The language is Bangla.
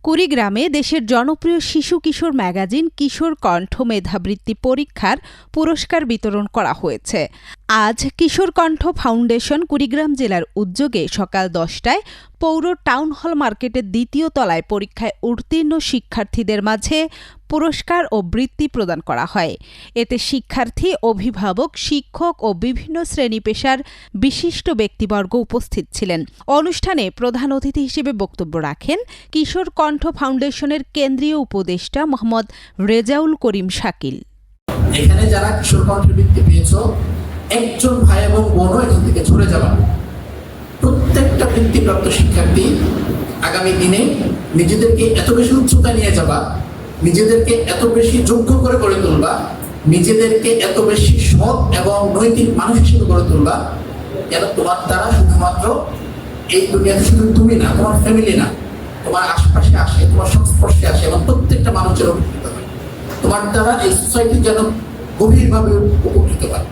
কুড়িগ্রামে দেশের জনপ্রিয় শিশু কিশোর ম্যাগাজিন কিশোর কণ্ঠ মেধাবৃত্তি পরীক্ষার পুরস্কার বিতরণ করা হয়েছে। আজ কিশোর কণ্ঠ ফাউন্ডেশন কুড়িগ্রাম জেলার উদ্যোগে সকাল 10টায় পৌর টাউন হল মার্কেটের দ্বিতীয় তলায় পরীক্ষায় উত্তীর্ণ শিক্ষার্থীদের মাঝে পুরস্কার ও বৃত্তি প্রদান করা হয়। এতে শিক্ষার্থী, অভিভাবক, শিক্ষক ও বিভিন্ন শ্রেণী পেশার বিশিষ্ট ব্যক্তিবর্গ উপস্থিত ছিলেন। অনুষ্ঠানে প্রধান অতিথি হিসেবে বক্তব্য রাখেন কিশোর কণ্ঠ ফাউন্ডেশনের কেন্দ্রীয় উপদেষ্টা মোহাম্মদ রেজাউল করিম শাকিল। এখানে যারা কিশোর কণ্ঠের বৃত্তি পেয়েছো, একজন ভাই এবং বোনও এখান থেকে চলে যাবা। প্রত্যেকটা বৃত্তিপ্রাপ্ত শিক্ষার্থী আগামী দিনে নিজেদেরকে এত বেশি উচ্চতায় নিয়ে যাবা, নিজেদেরকে এত বেশি যোগ্য করে গড়ে তুলবা, নিজেদেরকে এত বেশি সৎ এবং নৈতিক মানুষ হিসেবে গড়ে তুলবা, যেন তোমার দ্বারা শুধুমাত্র এই দুনিয়াতে শুধু তুমি না, তোমার ফ্যামিলি না, তোমার আশপাশে আসে, তোমার সংস্পর্শে আসে এবং প্রত্যেকটা মানুষের উপকৃত হয়। তোমার দ্বারা এই সোসাইটি যেন গভীরভাবে উপকৃত হয়।